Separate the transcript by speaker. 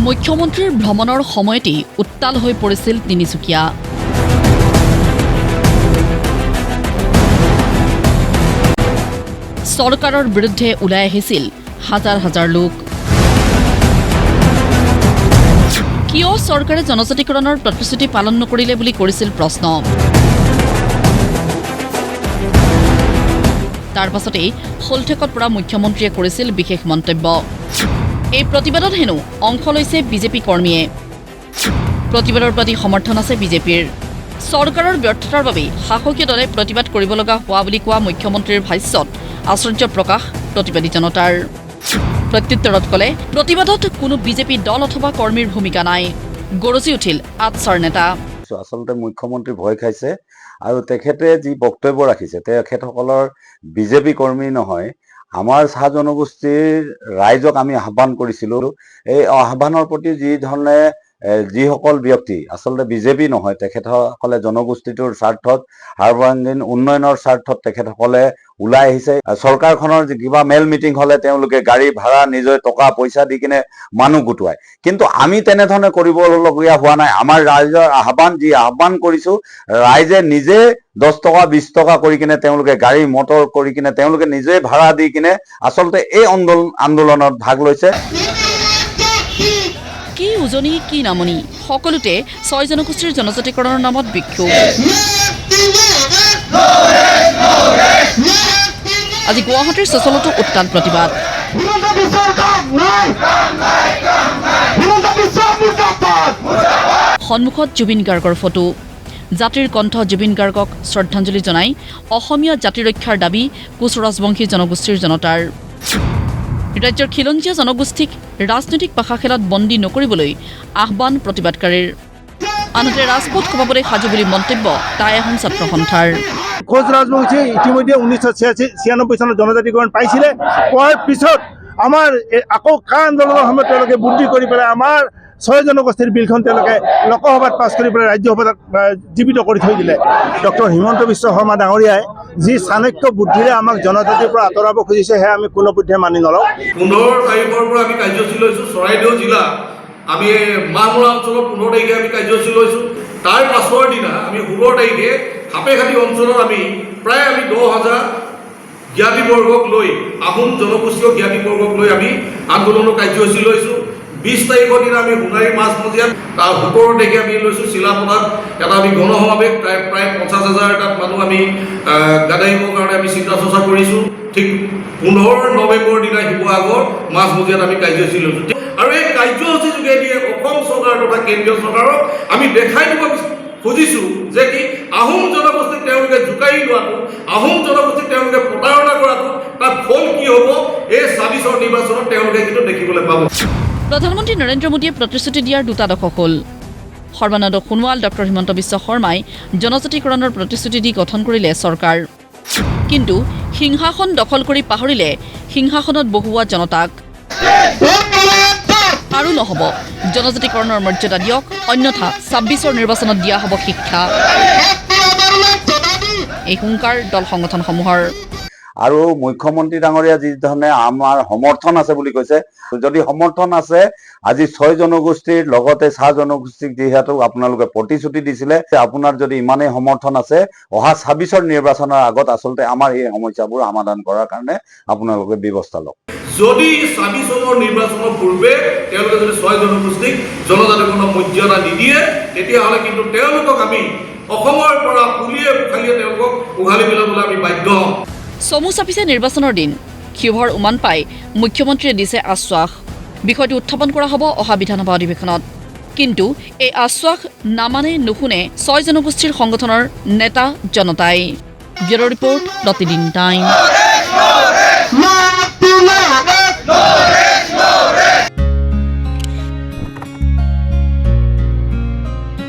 Speaker 1: মুখ্যমন্ত্ৰীৰ ভ্ৰমণৰ সময়তেই উত্তাল হৈ পৰিছিল তিনিচুকীয়া। চৰকাৰৰ বিৰুদ্ধে ওলাই আহিছিল হাজাৰ হাজাৰ লোক। কিয় চৰকাৰে জনজাতিকৰণৰ প্ৰতিশ্ৰুতি পালন নকৰিলে বুলি কৰিছিল প্ৰশ্ন। তাৰ পাছতেই হলঠেকত পৰা মুখ্যমন্ত্ৰীয়ে কৰিছিল বিশেষ মন্তব্য। এই প্ৰতিবাদত হেনো অংশ লৈছে বিজেপি কৰ্মীয়ে। প্ৰতিবাদৰ প্ৰতি সমৰ্থন আছে বিজেপিৰ। চৰকাৰৰ ব্যৰ্থতাৰ বাবে শাসকীয় দলে প্ৰতিবাদ কৰিব লগা হোৱা বুলি কোৱা মুখ্যমন্ত্ৰীৰ ভাষ্যত আশ্চৰ্য প্ৰকাশ প্ৰতিবাদী জনতাৰ। প্ৰত্যুত্তৰত ক'লে প্ৰতিবাদত কোনো বিজেপি দল অথবা কৰ্মীৰ ভূমিকা নাই। গৰজি উঠিল আটছাৰ নেতা।
Speaker 2: আচলতে মুখ্যমন্ত্ৰী ভয় খাইছে আৰু তেখেতে যি বক্তব্য ৰাখিছে তেখেতসকলৰ বিজেপি কৰ্মী নহয়, আমাৰ চাহ জনগোষ্ঠীৰ ৰাইজক আমি আহ্বান কৰিছিলোঁ। এই আহ্বানৰ প্ৰতি যি ধৰণে যিসকল ব্যক্তি আচলতে বিজেপি নহয়, তেখেতসকলে জনগোষ্ঠীটোৰ স্বাৰ্থত সৰ্বাংগীন উন্নয়নৰ স্বাৰ্থত তেখেতসকলে ওলাই আহিছে। চৰকাৰখনৰ কিবা মেল মিটিং হ'লে তেওঁলোকে গাড়ী ভাড়া নিজে টকা পইচা দি কিনে মানুহ গোটোৱায়, কিন্তু আমি তেনেধৰণে কৰিবলগীয়া হোৱা নাই। আমাৰ ৰাইজৰ আহ্বান কৰিছোঁ, ৰাইজে নিজে 10 টকা 20 টকা কৰি কিনে তেওঁলোকে গাড়ী মটৰ কৰি কিনে তেওঁলোকে নিজে ভাড়া দি কিনে আচলতে এই আন্দোলনত ভাগ লৈছে।
Speaker 1: কি উজনি কি নামনি সকলোতে 6 জনগোষ্ঠীৰ জনজাতিকৰণৰ নামত বিক্ষোভ। আজি গুৱাহাটীৰ চচলতো উত্তাল প্ৰতিবাদ। সন্মুখত জুবিন গাৰ্গৰ ফটো। জাতিৰ কণ্ঠ জুবিন গাৰ্গক শ্ৰদ্ধাঞ্জলি জনাই অসমীয়া জাতি ৰক্ষাৰ দাবী কোচ ৰাজবংশী জনগোষ্ঠীৰ জনতাৰ। ৰাজ্যৰ খিলঞ্জীয়া জনগোষ্ঠীক ৰাজনৈতিক পাশা খেলত বন্দী নকৰিবলৈ আহ্বান প্ৰতিবাদকাৰীৰ। আনহাতে ৰাজপথ কমাবলৈ সাজু বুলি মন্তব্য টাই আহোম ছাত্ৰ সন্থাৰ।
Speaker 3: কোচ ৰাজবংশী ইতিমধ্যে 1996 চনত জনজাতিকৰণ পাইছিলে। পোৱাৰ পিছত আমাৰ আকৌ কা আন্দোলনৰ সময়ত তেওঁলোকে বুদ্ধি কৰি পেলাই আমাৰ 6 জনগোষ্ঠীৰ বিলখন তেওঁলোকে লোকসভাত পাছ কৰি পেলাই ৰাজ্যসভাত জীৱিত কৰি থৈ দিলে। ডক্টৰ হিমন্ত বিশ্ব শৰ্মা ডাঙৰীয়াই যি চাণক্য বুদ্ধিৰে আমাক জনজাতিৰ পৰা আঁতৰাব খুজিছে সেয়া আমি কোনোপধ্যে মানি নলওঁ।
Speaker 4: 15 তাৰিখৰ পৰা আমি কাৰ্যসূচী লৈছোঁ। চৰাইদেউ জিলা আমি মাহমৰা অঞ্চলৰ 15 তাৰিখে আমি কাৰ্যসূচী লৈছোঁ। তাৰ পাছৰ দিনা আমি 16 তাৰিখে সাপেখাতি অঞ্চলত আমি প্ৰায় 10,000 জ্ঞাতিবৰ্গক লৈ আহোম জনগোষ্ঠীয় জ্ঞাতিবৰ্গক লৈ আমি আন্দোলনৰ কাৰ্যসূচী লৈছোঁ। 20 তাৰিখৰ দিনা আমি সোণাৰী মাছমজিয়াত, তাৰ 17 তাৰিখে আমি লৈছোঁ চিলাপথাৰত এটা আমি গণসমাৱেশ প্ৰায় 50,000 তাত মানুহ আমি গাদাৰিবৰ কাৰণে আমি চিন্তা চৰ্চা কৰিছোঁ। ঠিক 15 নৱেম্বৰৰ দিনা শিৱসাগৰ মাছমজিয়াত আমি কাৰ্যসূচী লৈছোঁ। আৰু এই কাৰ্যসূচী যোগেদি অসম চৰকাৰ তথা কেন্দ্ৰীয় চৰকাৰক আমি দেখাই দিব খুজিছোঁ যে কি আহোম জনগোষ্ঠীক তেওঁলোকে জোকাৰি লোৱাটো, আহোম জনগোষ্ঠীক তেওঁলোকে প্ৰতাৰণা কৰাটো তাৰ ফল কি হ'ব এই 24ৰ নিৰ্বাচনত তেওঁলোকে কিন্তু দেখিবলৈ পাব।
Speaker 1: প্ৰধানমন্ত্ৰী নৰেন্দ্ৰ মোদীয়ে প্ৰতিশ্ৰুতি দিয়াৰ 2টা দশক হ'ল। সৰ্বানন্দ সোণোৱাল, ডক্টৰ হিমন্ত বিশ্ব শৰ্মাই জনজাতিকৰণৰ প্ৰতিশ্ৰুতি দি গঠন কৰিলে চৰকাৰ। কিন্তু সিংহাসন দখল কৰি পাহৰিলে সিংহাসনত বহুৱা জনতাক। আৰু নহ'ব, জনজাতিকৰণৰ মৰ্যাদা দিয়ক, অন্যথা 26ৰ নিৰ্বাচনত দিয়া হ'ব শিক্ষা। এই হুংকাৰ দল সংগঠনসমূহৰ।
Speaker 2: আৰু মুখ্যমন্ত্ৰী ডাঙৰীয়া যি ধৰণে আমাৰ সমৰ্থন আছে বুলি কৈছে, যদি সমৰ্থন আছে আজি 6 জনগোষ্ঠীৰ লগতে চাহ জনগোষ্ঠীক যিহেতু আপোনালোকে প্ৰতিশ্ৰুতি দিছিলে, আপোনাৰ যদি ইমানেই সমৰ্থন আছে অহা 26ৰ নিৰ্বাচনৰ আগত আচলতে আমাৰ এই সমস্যাবোৰ সমাধান কৰাৰ কাৰণে আপোনালোকে ব্যৱস্থা লওক।
Speaker 4: যদি 24 চনৰ নিৰ্বাচনৰ পূৰ্বে তেওঁলোকে যদি 6 জনগোষ্ঠীক জনজাতিকৰণৰ মৰ্যাদা নিদিয়ে, তেতিয়াহ'লে কিন্তু তেওঁলোকক আমি অসমৰ পৰা পুলিয়ে উঘালিয়ে তেওঁলোকক উঘালি পেলাবলৈ আমি বাধ্য হ'ম।
Speaker 1: চমু চাপিছে নিৰ্বাচনৰ দিন। ক্ষোভৰ উমান পাই মুখ্যমন্ত্ৰীয়ে দিছে আশ্বাস। বিষয়টো উত্থাপন কৰা হ'ব অহা বিধানসভা অধিৱেশনত। কিন্তু এই আশ্বাস নামানে নুশুনে 6 জনগোষ্ঠীৰ সংগঠনৰ নেতা জনতাই। ব্যুৰ' ৰিপৰ্ট, প্ৰতিদিন টাইম।